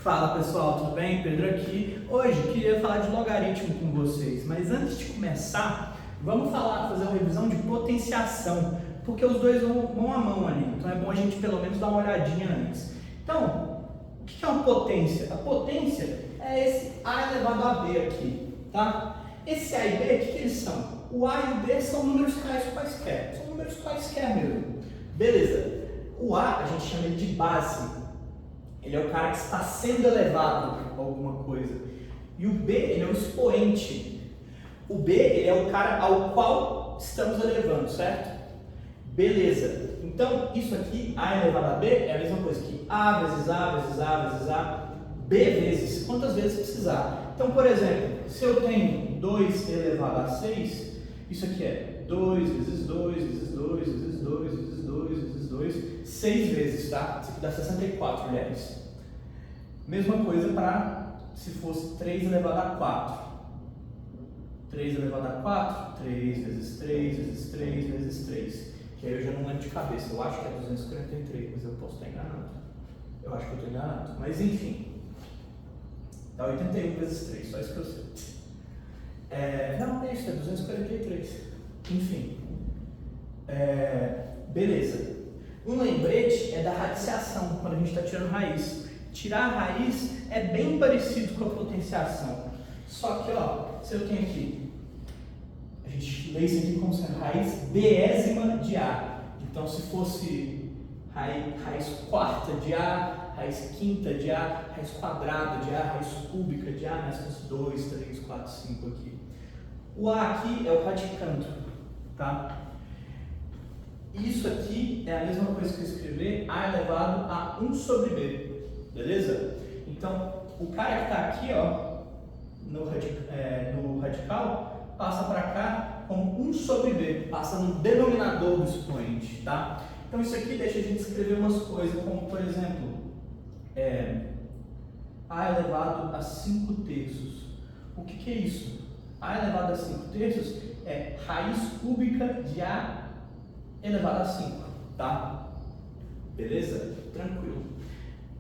Fala pessoal, tudo bem? Pedro aqui. Hoje queria falar de logaritmo com vocês, mas antes de começar, vamos fazer uma revisão de potenciação, porque os dois vão mão a mão ali, então é bom a gente pelo menos dar uma olhadinha antes. Então, o que é uma potência? A potência é esse A elevado a B aqui, tá? Esse A e B, o que eles são? O A e o B são números reais quaisquer, são números quaisquer mesmo. Beleza. O A, a gente chama ele de base. Ele é o cara que está sendo elevado a alguma coisa. E o B, ele é o expoente. O B, ele é o cara ao qual estamos elevando, certo? Beleza. Então, isso aqui, A elevado a B, é a mesma coisa que A vezes A vezes A vezes A, B vezes, quantas vezes precisar. Então, por exemplo, se eu tenho 2 elevado a 6, isso aqui é 2 vezes 2 vezes 2 vezes 2 vezes 2 vezes 2, 6 vezes, tá? Isso aqui dá 64, mulheres. Mesma coisa para se fosse 3 elevado a 4. 3 elevado a 4, 3 vezes 3 vezes 3 vezes 3. Que aí eu já não lembro de cabeça, eu acho que é 243, mas eu posso estar enganado. Eu acho que eu estou enganado, mas enfim. Dá 81 vezes 3, só isso que eu sei. Não, é isso, é 243. Enfim. Beleza. Um lembrete é da radiciação, quando a gente está tirando raiz. Tirar a raiz é bem parecido com a potenciação. Só que, ó, se eu tenho aqui, a gente lê isso aqui como sendo raiz bésima de A. Então, se fosse raiz quarta de A, raiz quinta de A, raiz quadrada de A, raiz cúbica de A, né? Se fosse 2, 3, 4, 5 aqui. O A aqui é o radicando, tá? Isso aqui é a mesma coisa que eu escrever A elevado a 1 sobre B, beleza? Então, o cara que está aqui, ó, no radical, passa para cá como 1 sobre B, passa no denominador do expoente, tá? Então, isso aqui deixa a gente escrever umas coisas, como, por exemplo, A elevado a 5 terços. O que é isso? A elevado a 5 terços é raiz cúbica de A elevado a 5, tá? Beleza? Tranquilo.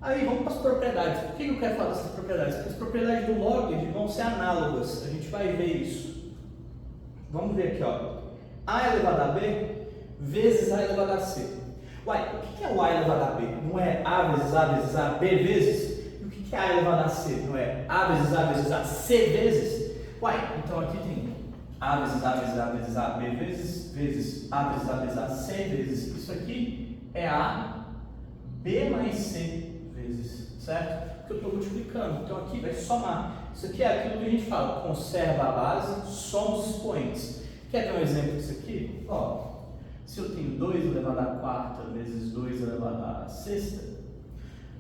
Aí vamos para as propriedades. Por que eu quero falar dessas propriedades? Porque as propriedades do log vão ser análogas. A gente vai ver isso. Vamos ver aqui, ó. A elevado a B vezes A elevado a C. Uai, o que é o A elevado a B? Não é A vezes A vezes A, B vezes? E o que é A elevado a C? Não é A vezes A vezes A, C vezes? Uai, então aqui tem A vezes A vezes A vezes A, B vezes A vezes A vezes A, C vezes. Isso aqui é A, B mais C vezes, certo? Porque eu estou multiplicando. Então aqui vai somar. Isso aqui é aquilo que a gente fala, conserva a base, soma os expoentes. Quer ver um exemplo disso aqui? Ó, se eu tenho 2 elevado a quarta vezes 2 elevado a sexta,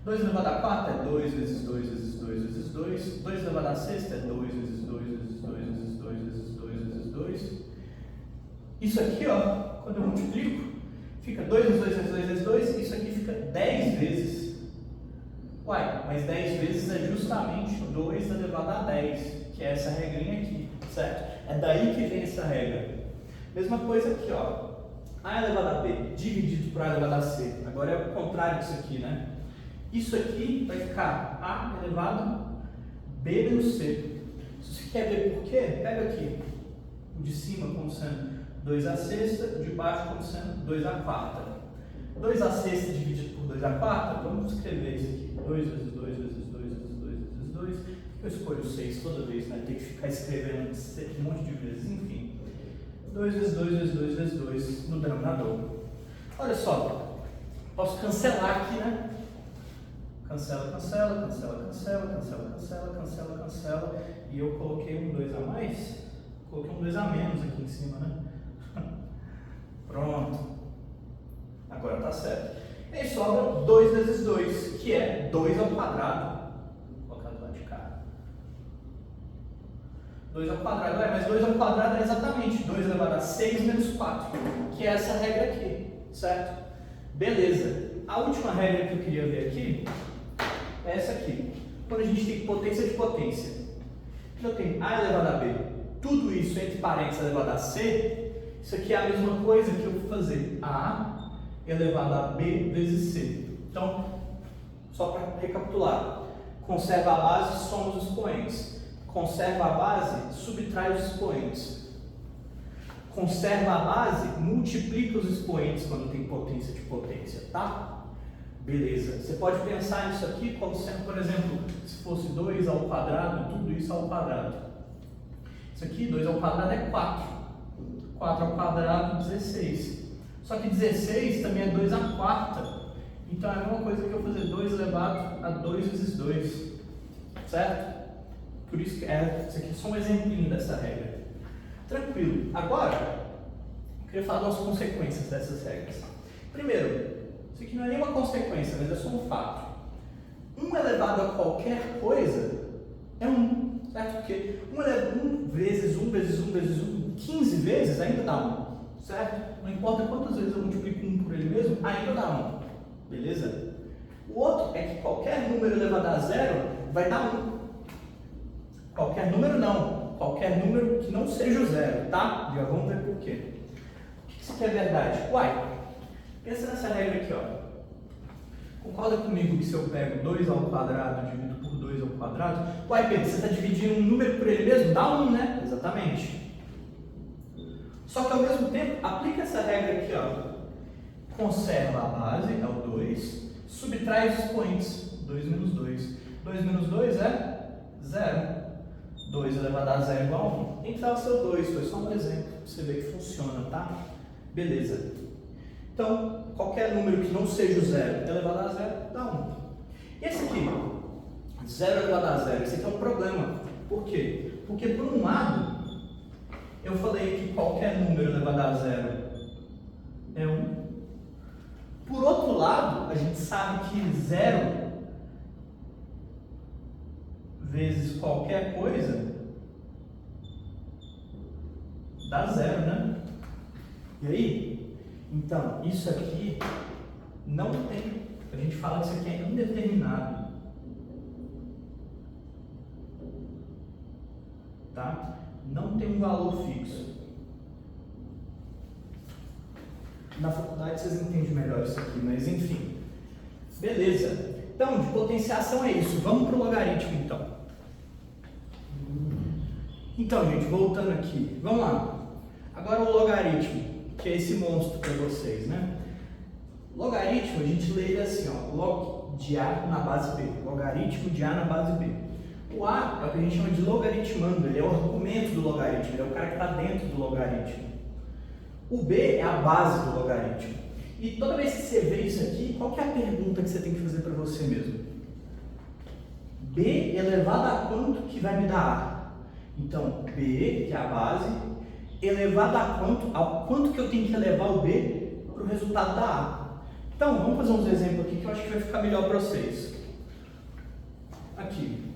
2 elevado a quarta é 2 vezes 2 vezes 2 vezes 2, 2 elevado a sexta é 2 vezes 2 vezes 2 vezes 2 vezes 2 vezes 2. Isso aqui, ó, quando eu multiplico, fica 2 vezes 2 vezes 2 vezes 2, isso aqui fica 10 vezes. Uai, mas 10 vezes é justamente 2 elevado a 10, que é essa regrinha aqui, certo? É daí que vem essa regra. Mesma coisa aqui, ó. A elevado a B dividido por A elevado a C. Agora é o contrário disso aqui, né? Isso aqui vai ficar A elevado a B menos C. Se você quer ver por quê, pega aqui o de cima como sendo 2 a sexta, o de baixo como sendo 2 a quarta. 2 a sexta dividido por 2 a quarta, vamos escrever isso aqui. 2 vezes 2 vezes 2 vezes 2 vezes 2. Eu escolho 6 toda vez, né? Tem que ficar escrevendo um monte de vezes, enfim. 2 vezes 2 vezes 2 vezes 2 no denominador. Olha só, posso cancelar aqui, né? Cancela, cancela, cancela, cancela, cancela, cancela, cancela, cancela. E eu coloquei um 2 a mais, coloquei um 2 a menos aqui em cima, né? Pronto. Agora tá certo. E aí sobra 2 vezes 2, que é 2 ao quadrado. Vou colocar do lado de cá. 2 ao quadrado, mas 2 ao quadrado é exatamente 2 elevado a 6 menos 4, que é essa regra aqui, certo? Beleza. A última regra que eu queria ver aqui é essa aqui. Quando a gente tem potência de potência. Eu tenho A elevado a B, tudo isso entre parênteses elevado a C, isso aqui é a mesma coisa que eu vou fazer A elevado a B vezes C. Então, só para recapitular, conserva a base, soma os expoentes. Conserva a base, subtrai os expoentes. Conserva a base, multiplica os expoentes quando tem potência de potência, tá? Beleza. Você pode pensar nisso aqui como sendo, por exemplo, se fosse 2 ao quadrado, tudo isso ao quadrado. Isso aqui, 2 ao quadrado é 4. 4 ao quadrado, 16. Só que 16 também é 2 à quarta. Então é a mesma coisa que eu fazer 2 elevado a 2 vezes 2. Certo? Por isso que isso aqui é só um exemplinho dessa regra. Tranquilo. Agora, eu queria falar das consequências dessas regras. Primeiro, isso aqui não é nenhuma consequência, mas é só um fato. 1 elevado a qualquer coisa é 1, certo? Porque 1 vezes 1 vezes 1 vezes 1, 15 vezes ainda dá 1, certo? Não importa quantas vezes eu multiplico 1 por ele mesmo, ainda dá 1, beleza? O outro é que qualquer número elevado a 0 vai dar 1. Qualquer número não, qualquer número que não seja o 0, tá? Já vamos ver por quê. O que isso aqui é verdade? Uai, pensa nessa regra aqui, ó. Concorda comigo que se eu pego 2 ao quadrado, divido por 2 ao quadrado, uai, Pedro, você está dividindo um número por ele mesmo? Dá 1, né? Exatamente. Só que ao mesmo tempo, aplica essa regra aqui, ó. Conserva a base, é o 2, subtrai os expoentes, 2 menos 2. 2 menos 2 é 0. 2 elevado a 0 igual a 1. Tem que dar o seu 2, foi só um exemplo, pra você ver que funciona, tá? Beleza. Então, qualquer número que não seja o 0 elevado a 0 dá 1. E esse aqui, 0 elevado a 0, esse aqui é um problema. Por quê? Porque por um lado, eu falei que qualquer número elevado a 0 é 1. Por outro lado, a gente sabe que 0 vezes qualquer coisa dá 0, né? E aí? Então, isso aqui não tem, a gente fala que isso aqui é indeterminado, tá? Não tem um valor fixo. Na faculdade vocês entendem melhor isso aqui, mas enfim. Beleza. Então, de potenciação é isso. Vamos para o logaritmo, então. Então, gente, voltando aqui. Vamos lá. Agora o logaritmo, que é esse monstro para vocês, né? Logaritmo, a gente lê ele assim, ó. Log de A na base B. Logaritmo de A na base B. O A é o que a gente chama de logaritmando. Ele é o argumento do logaritmo. Ele é o cara que está dentro do logaritmo. O B é a base do logaritmo. E toda vez que você vê isso aqui, qual que é a pergunta que você tem que fazer para você mesmo? B elevado a quanto que vai me dar A? Então, B, que é a base, elevado a quanto? Ao quanto que eu tenho que elevar o B para o resultado da A. Então, vamos fazer uns exemplos aqui que eu acho que vai ficar melhor para vocês. Aqui.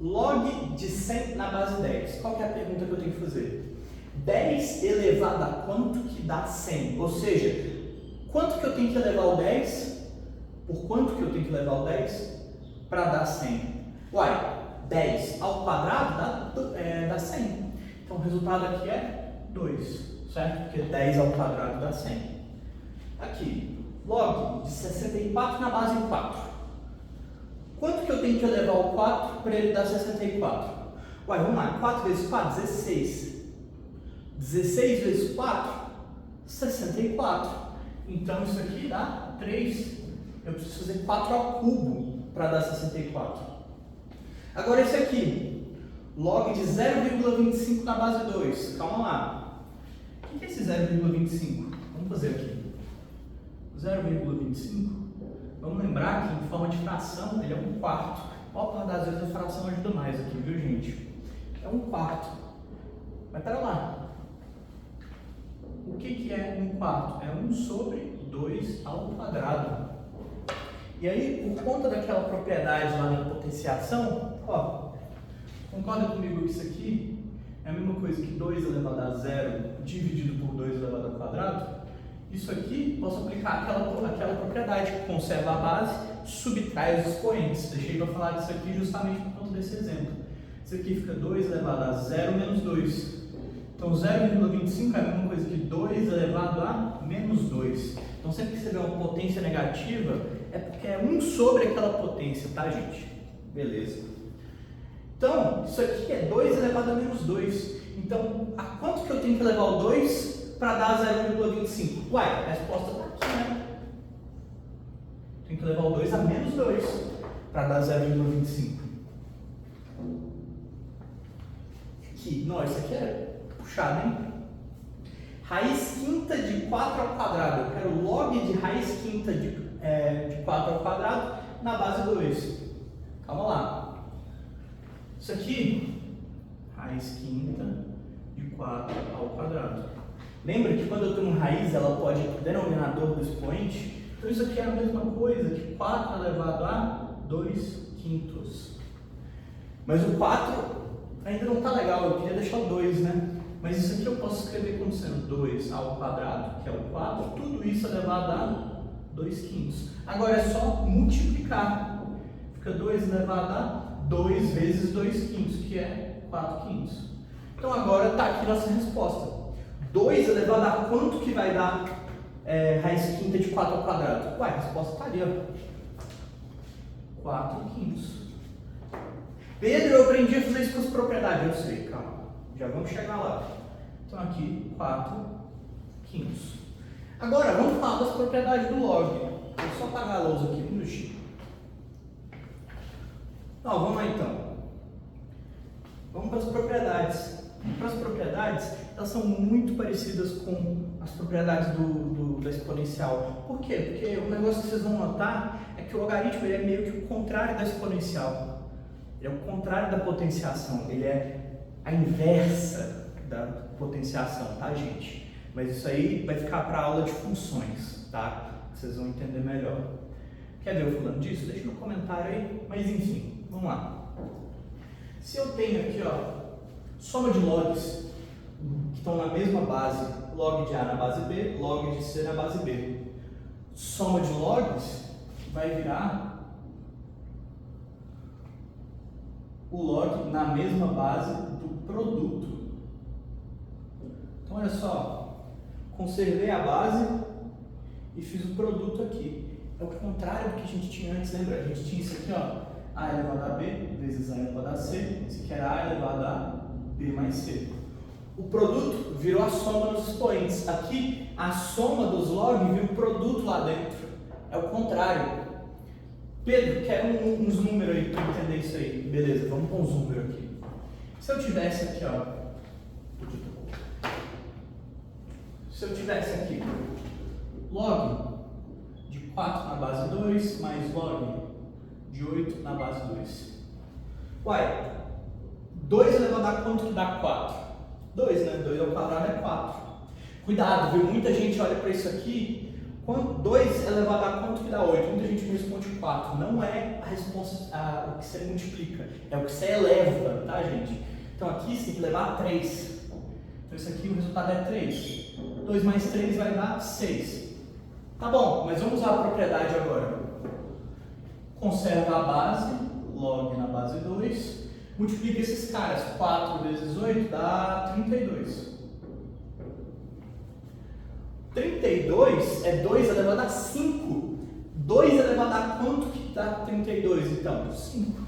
Log de 100 na base 10. Qual que é a pergunta que eu tenho que fazer? 10 elevado a quanto que dá 100? Ou seja, quanto que eu tenho que elevar o 10? Por quanto que eu tenho que elevar o 10? Para dar 100. Uai, 10 ao quadrado dá 100. Então o resultado aqui é 2, certo? Porque 10 ao quadrado dá 100. Aqui, log de 64 na base 4. Quanto que eu tenho que elevar o 4 para ele dar 64? Uai, vamos lá, 4 vezes 4, 16. 16 vezes 4, 64. Então isso aqui dá 3. Eu preciso fazer 4 ao cubo para dar 64. Agora esse aqui, log de 0,25 na base 2. Calma lá. O que é esse 0,25? Vamos fazer aqui. 0,25. Vamos lembrar que em forma de fração ele é 1/4. A maior parte das vezes a fração ajuda mais aqui, viu, gente? É 1/4. Mas pera lá. O que é 1/4? É 1 sobre 2 ao quadrado. E aí, por conta daquela propriedade lá da potenciação, ó, concorda comigo que isso aqui é a mesma coisa que 2 elevado a 0 dividido por 2 elevado ao quadrado? Isso aqui, posso aplicar aquela propriedade que conserva a base, subtrai os expoentes. Deixei para falar disso aqui justamente por conta desse exemplo. Isso aqui fica 2 elevado a 0 menos 2. Então, 0,25 é a mesma coisa que 2 elevado a menos 2. Então, sempre que você vê uma potência negativa, é porque é 1 sobre aquela potência, tá, gente? Beleza. Então, isso aqui é 2 elevado a menos 2. Então, a quanto que eu tenho que levar o 2 para dar 0,25? Uai, a resposta está aqui, né? Tem que levar o 2 a menos 2 para dar 0,25. Aqui, não, isso aqui é puxado, hein? Raiz quinta de 4 ao quadrado. Eu quero log de raiz quinta de 4 ao quadrado na base 2. Calma lá. Isso aqui, raiz quinta de 4 ao quadrado. Lembra que quando eu tenho raiz, ela pode ir para o denominador do expoente? Então isso aqui é a mesma coisa que 4 elevado a 2 quintos. Mas o 4 ainda não está legal, eu queria deixar o 2, né? Mas isso aqui eu posso escrever como sendo 2 ao quadrado, que é o 4, tudo isso elevado a 2 quintos. Agora é só multiplicar. Fica 2 elevado a 2 vezes 2 quintos, que é 4 quintos. Então agora está aqui nossa resposta. 2 elevado a quanto que vai dar raiz quinta de 4 ao quadrado? Ué, a resposta está ali, ó. 4 quintos. Pedro, eu aprendi a fazer isso com as propriedades. Eu sei, calma. Já vamos chegar lá. Então aqui, 4 quintos. Agora, vamos falar das propriedades do log. Vou só apagar a lousa aqui, um minutinho. Não, vamos lá então. Vamos para as propriedades. Para as propriedades, elas são muito parecidas com as propriedades da exponencial. Por quê? Porque o negócio que vocês vão notar é que o logaritmo ele é meio que o contrário da exponencial. Ele é o contrário da potenciação. Ele é a inversa da potenciação, tá, gente? Mas isso aí vai ficar para a aula de funções, tá? Vocês vão entender melhor. Quer ver eu falando disso? Deixa no comentário aí. Mas enfim, vamos lá. Se eu tenho aqui, ó, soma de logs que estão na mesma base, log de A na base B, log de C na base B. Soma de logs vai virar o log na mesma base do produto. Então olha só, conservei a base e fiz o produto aqui. É o contrário do que a gente tinha antes, lembra? A gente tinha isso aqui, ó, A elevado a B vezes A elevado a C, isso aqui era A elevado a B mais C. O produto virou a soma dos expoentes. Aqui, a soma dos log vira o produto lá dentro. É o contrário. Pedro, quer uns números aí para entender isso aí. Beleza, vamos com os números aqui. Se eu tivesse aqui, ó. Se eu tivesse aqui log de 4 na base 2 mais log de 8 na base 2. Uai, 2 elevado a quanto que dá 4? 2, né? 2 ao quadrado é 4. Cuidado, viu? Muita gente olha para isso aqui. 2 elevado a quanto que dá 8? Muita gente me responde 4. Não é a resposta o que você multiplica, é o que você eleva, tá, gente? Então aqui você tem que levar a 3. Então isso aqui o resultado é 3. 2 mais 3 vai dar 6. Tá bom, mas vamos usar a propriedade agora. Conserva a base, log na base 2. Multiplica esses caras. 4 vezes 8 dá 32. 32 é 2 elevado a 5. 2 elevado a quanto que dá 32, então? 5.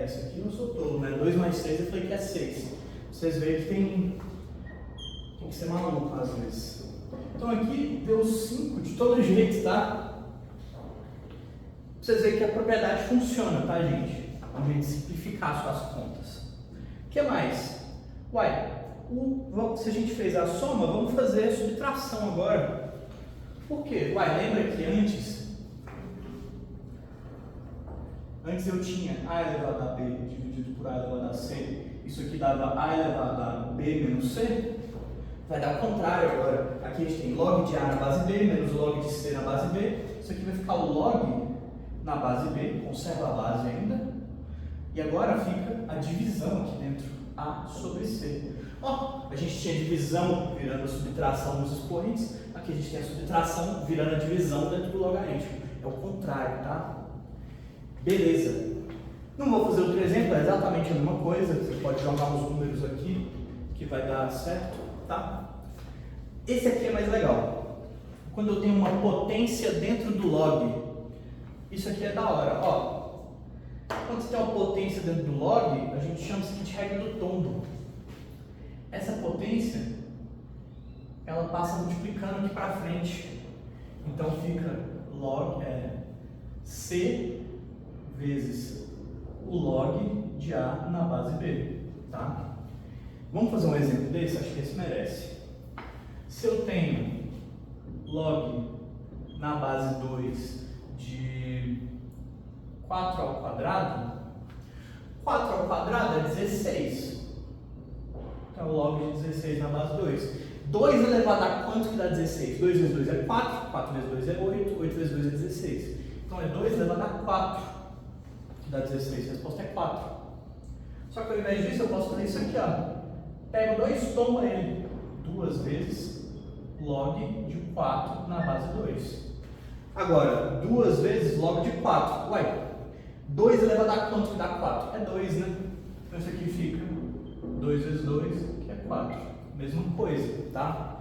Isso aqui não sou tolo, né? 2 mais 3 eu falei que é 6. Vocês veem que tem que ser maluco às vezes. Então aqui deu 5 de todo jeito, tá? Vocês veem que a propriedade funciona, tá, gente? Pra gente simplificar suas contas. O que mais? Uai, se a gente fez a soma, vamos fazer a subtração agora. Por quê? Uai, lembra que antes eu tinha A elevado a B dividido por A elevado a C. Isso aqui dava A elevado a B menos C. Vai dar o contrário agora. Aqui a gente tem log de A na base B menos log de C na base B. Isso aqui vai ficar o log na base B, conserva a base ainda. E agora fica a divisão aqui dentro, A sobre C. Ó, a gente tinha divisão virando a subtração nos expoentes. Aqui a gente tem a subtração virando a divisão dentro do logaritmo. É o contrário, tá? Beleza. Não vou fazer outro exemplo, é exatamente a mesma coisa. Você pode jogar os números aqui, que vai dar certo, tá? Esse aqui é mais legal. Quando eu tenho uma potência dentro do log. Isso aqui é da hora, ó. Quando você tem uma potência dentro do log, a gente chama isso de regra do tombo. Essa potência, ela passa multiplicando aqui para frente. Então fica log C vezes o log de A na base B, tá? Vamos fazer um exemplo desse? Acho que esse merece. Se eu tenho log na base 2 de 4 ao quadrado, 4 ao quadrado é 16. Então, log de 16 na base 2. 2 elevado a quanto que dá 16? 2 vezes 2 é 4, 4 vezes 2 é 8, 8 vezes 2 é 16. Então, é 2 elevado a 4 que dá 16. A resposta é 4. Só que ao invés disso, eu posso fazer isso aqui, ó. Pego 2, toma ele. 2 vezes log de 4 na base 2. Agora, 2 vezes log de 4. Uai, 2 elevado a quanto que dá 4? É 2, né? Então isso aqui fica 2 vezes 2, que é 4. Mesma coisa, tá?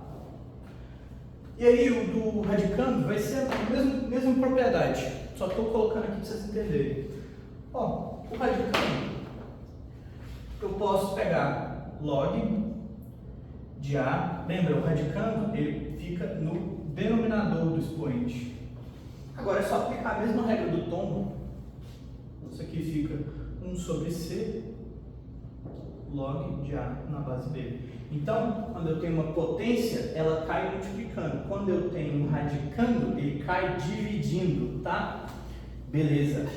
E aí o do radicando vai ser a mesma propriedade. Só estou colocando aqui para vocês entenderem. Ó, o radicando, eu posso pegar log de A. Lembra, o radicando, ele fica no denominador do expoente. Agora é só aplicar a mesma regra do tombo. Isso aqui fica 1 sobre C log de A na base B. Então, quando eu tenho uma potência, ela cai multiplicando. Quando eu tenho um radicando, ele cai dividindo, tá? Beleza.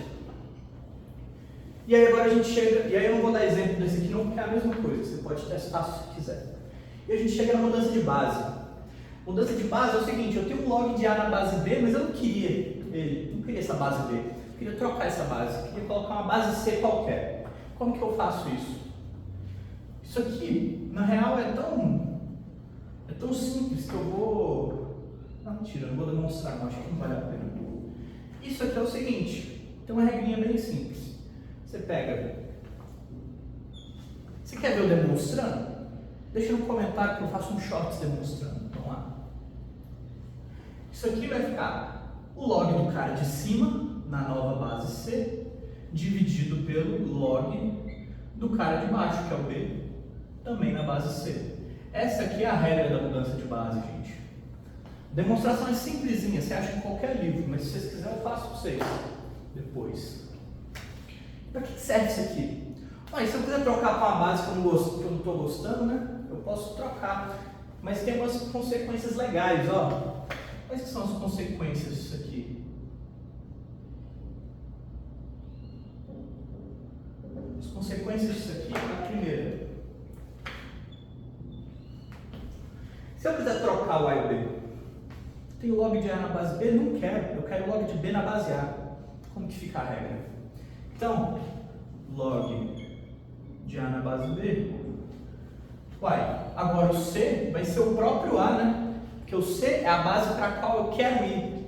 E aí agora a gente chega, e aí eu não vou dar exemplo desse aqui não, porque é a mesma coisa, você pode testar se você quiser. E a gente chega na mudança de base. Mudança de base é o seguinte, eu tenho um log de A na base B, mas eu não queria ele, não queria essa base B. Eu queria trocar essa base, eu queria colocar uma base C qualquer. Como que eu faço isso? Isso aqui, na real, é tão simples que eu vou... Não, mentira, não vou demonstrar, não, acho que não vale a pena. Isso aqui é o seguinte, tem uma regrinha bem simples. Você pega... Você quer ver eu demonstrando? Deixa no comentário que eu faço um shorts demonstrando. Vamos lá. Isso aqui vai ficar o log do cara de cima, na nova base C, dividido pelo log do cara de baixo, que é o B, também na base C. Essa aqui é a regra da mudança de base, gente. A demonstração é simplesinha, você acha em qualquer livro, mas se vocês quiserem eu faço para vocês depois. Para que serve isso aqui? Olha, se eu quiser trocar para uma base que eu não estou gostando, né? Eu posso trocar. Mas tem umas consequências legais, ó. Quais são as consequências disso aqui? As consequências disso aqui, a primeira. Se eu quiser trocar o A e o B, tenho log de A na base B? Não quero. Eu quero log de B na base A. Como que fica a regra? Então, log de A na base B. Uai, agora o C vai ser o próprio A, né? Porque o C é a base para a qual eu quero ir.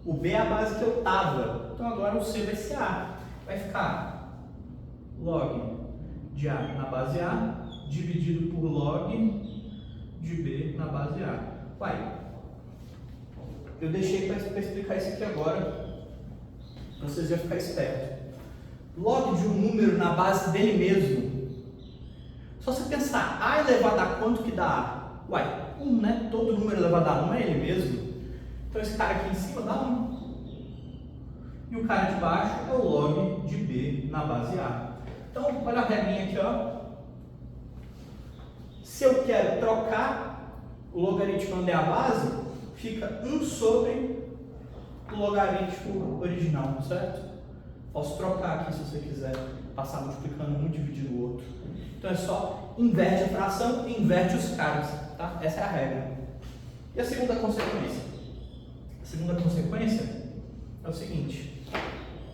O B é a base que eu estava. Então agora o C vai ser A. Vai ficar log de A na base A dividido por log de B na base A. Uai, eu deixei para explicar isso aqui agora, para vocês já ficar espertos. Log de um número na base dele mesmo. Só você pensar, A elevado a quanto que dá A? Uai, 1, né? Todo número elevado a 1 é ele mesmo. Então esse cara aqui em cima dá 1. E o cara de baixo é o log de B na base A. Então, olha a regrinha aqui, ó. Se eu quero trocar o logaritmo onde é a base, fica 1 sobre o logaritmo original, certo? Posso trocar aqui se você quiser, passar multiplicando um e dividir o outro. Então é só inverte a fração e inverte os caras, tá? Essa é a regra. E a segunda consequência? A segunda consequência é o seguinte.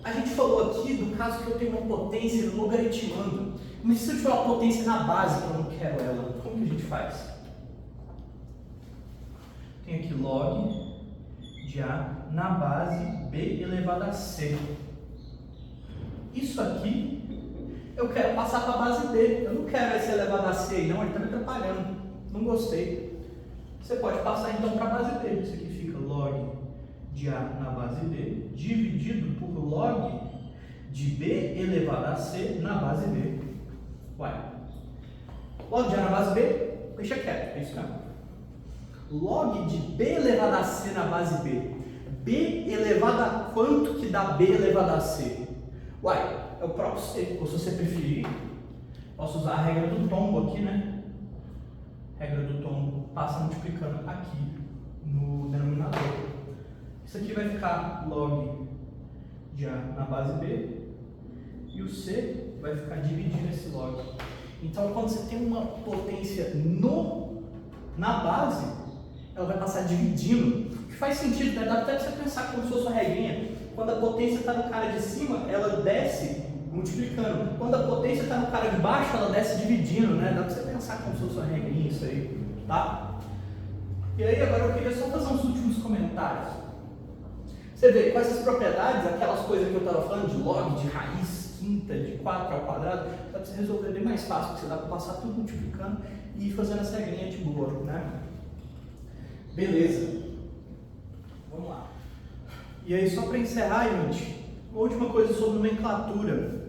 A gente falou aqui do caso que eu tenho uma potência logaritmando. Mas se eu tiver uma potência na base que eu não quero ela, como que a gente faz? Tem aqui log de A na base B elevado a C. Isso aqui eu quero passar para a base B. Eu não quero esse elevado a C, não, ele está me atrapalhando. Não gostei. Você pode passar então para a base B. Isso aqui fica log de A na base B dividido por log de B elevado a C na base B. Uai. Log de A na base B, deixa quieto, é isso mesmo. Log de B elevado a C na base B. B elevado a quanto que dá B elevado a C? Uai, é o próprio C. Ou se você preferir, posso usar a regra do tombo aqui, né? Regra do tombo passa multiplicando aqui no denominador. Isso aqui vai ficar log de A na base B e o C vai ficar dividindo esse log. Então, quando você tem uma potência na base, ela vai passar dividindo. O que faz sentido, né? Dá até você pensar como se fosse uma regrinha. Quando a potência está no cara de cima, ela desce multiplicando. Quando a potência está no cara de baixo, ela desce dividindo, né? Dá pra você pensar como se fosse uma regrinha isso aí, tá? E aí, agora eu queria só fazer uns últimos comentários. Você vê, com essas propriedades, aquelas coisas que eu estava falando de log, de raiz quinta, de 4 ao quadrado, dá pra você resolver bem mais fácil, porque você dá pra passar tudo multiplicando e ir fazendo essa regrinha de boa, né? Beleza. Vamos lá. E aí, só para encerrar, gente, uma última coisa sobre nomenclatura.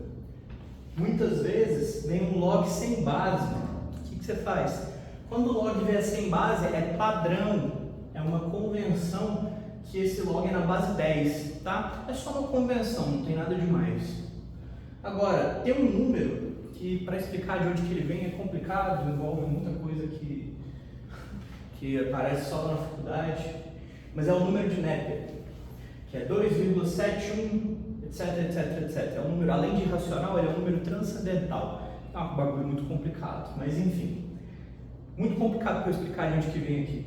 Muitas vezes vem um log sem base. O que você faz? Quando o log vier sem base, é padrão, é uma convenção que esse log é na base 10, tá? É só uma convenção, não tem nada demais. Agora, tem um número que, para explicar de onde que ele vem, é complicado, envolve muita coisa que aparece só na faculdade, mas é o número de Neper, que é 2,71, etc, etc, etc. É um número, além de irracional, ele é um número transcendental. É um bagulho muito complicado, mas enfim. Muito complicado para eu explicar de onde que vem aqui.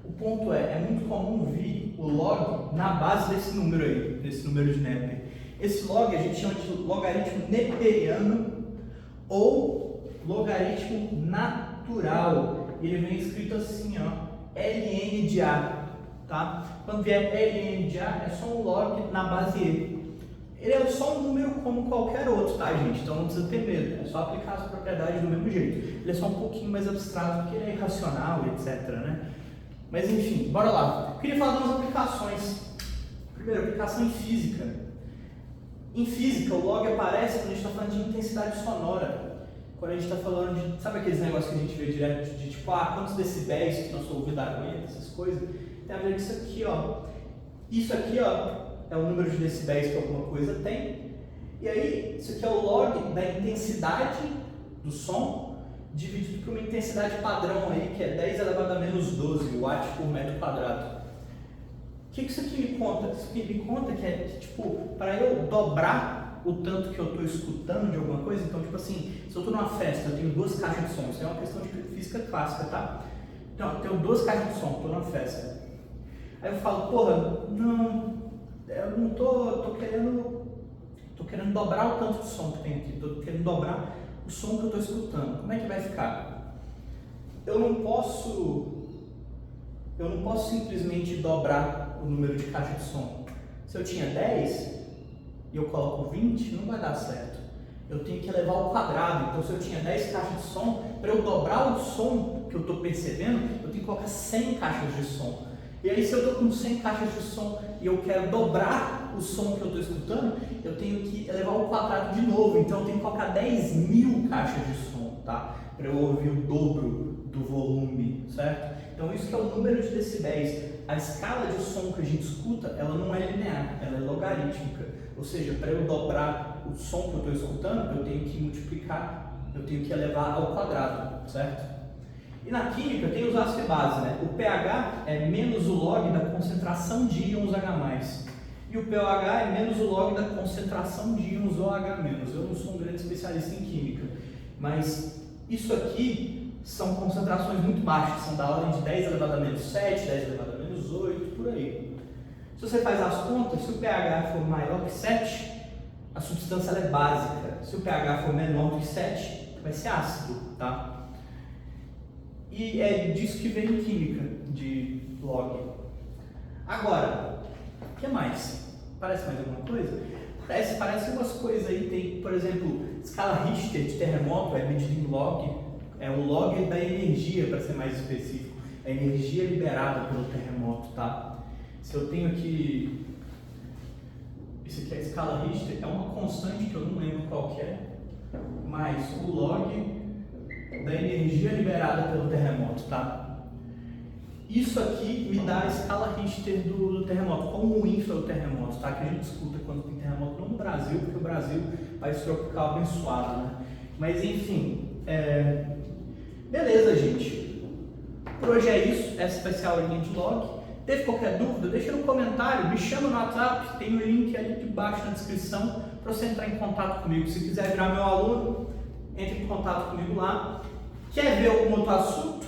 O ponto é muito comum vir o log na base desse número aí, desse número de Neper. Esse log a gente chama de logaritmo neperiano ou logaritmo natural. E ele vem escrito assim, ó, ln de A, tá? Quando vier ln de A, é só um log na base E. Ele é só um número como qualquer outro, tá, gente? Então não precisa ter medo, é só aplicar as propriedades do mesmo jeito. Ele é só um pouquinho mais abstrato, porque ele é irracional, etc, né? Mas enfim, bora lá. Eu queria falar de umas aplicações. Primeiro, aplicação em física. Em física, o log aparece quando a gente está falando de intensidade sonora. Quando a gente está falando de, sabe aqueles negócios que a gente vê direto de tipo, quantos decibéis que nosso ouvido aguenta, essas coisas? Tem a ver com isso aqui, ó. Isso aqui, ó, é o número de decibéis que alguma coisa tem. E aí, isso aqui é o log da intensidade do som dividido por uma intensidade padrão aí, que é 10 elevado a menos 12 watts por metro quadrado. O que isso aqui me conta? Isso aqui me conta que é, tipo, para eu dobrar o tanto que eu estou escutando de alguma coisa, então, tipo assim, se eu estou numa festa, eu tenho duas caixas de som, isso é uma questão de física clássica, tá? Então, eu tenho duas caixas de som, estou numa festa. Aí eu falo, porra, não, eu não tô querendo dobrar o tanto de som que tem aqui, estou querendo dobrar o som que eu estou escutando. Como é que vai ficar? Eu não posso simplesmente dobrar o número de caixa de som. Se eu tinha 10 e eu coloco 20, não vai dar certo. Eu tenho que elevar ao quadrado. Então, se eu tinha 10 caixas de som, para eu dobrar o som que eu estou percebendo, eu tenho que colocar 100 caixas de som. E aí, se eu estou com 100 caixas de som e eu quero dobrar o som que eu estou escutando, eu tenho que elevar ao quadrado de novo. Então, eu tenho que colocar 10.000 caixas de som, tá? Para eu ouvir o dobro do volume, certo? Então, isso que é o número de decibéis. A escala de som que a gente escuta, ela não é linear, ela é logarítmica. Ou seja, para eu dobrar o som que eu estou escutando, eu tenho que multiplicar, eu tenho que elevar ao quadrado, certo? E na química tem os ácidos base, né? O pH é menos o log da concentração de íons H+. E o pOH é menos o log da concentração de íons OH-. Eu não sou um grande especialista em química, mas isso aqui são concentrações muito baixas, são da ordem de 10 elevado a menos 7, 10 elevado a menos 8, por aí. Se você faz as contas, se o pH for maior que 7, a substância ela é básica. Se o pH for menor que 7, vai ser ácido, tá? E é disso que vem em química, de log. Agora, o que mais? Parece mais alguma coisa? Parece umas coisas aí, tem, por exemplo, escala Richter de terremoto é medida em log, é o log da energia, para ser mais específico, a energia liberada pelo terremoto, tá? Se eu tenho aqui, isso aqui é a escala Richter, é uma constante que eu não lembro qual que é, mas o log da energia liberada pelo terremoto, tá? Isso aqui me dá a escala Richter do terremoto, como infla o terremoto, tá? Que a gente escuta quando tem terremoto, não no Brasil, porque o Brasil é um país tropical abençoado, né? Mas enfim, beleza, gente. Por hoje é isso, essa vai ser a aulinha de log. Teve qualquer dúvida? Deixa no comentário, me chama no WhatsApp, tem o link ali debaixo na descrição para você entrar em contato comigo. Se quiser virar meu aluno, entre em contato comigo lá. Quer ver algum outro assunto?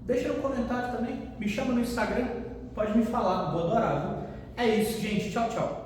Deixa no comentário também, me chama no Instagram, pode me falar, vou adorar, viu? É isso, gente, tchau, tchau.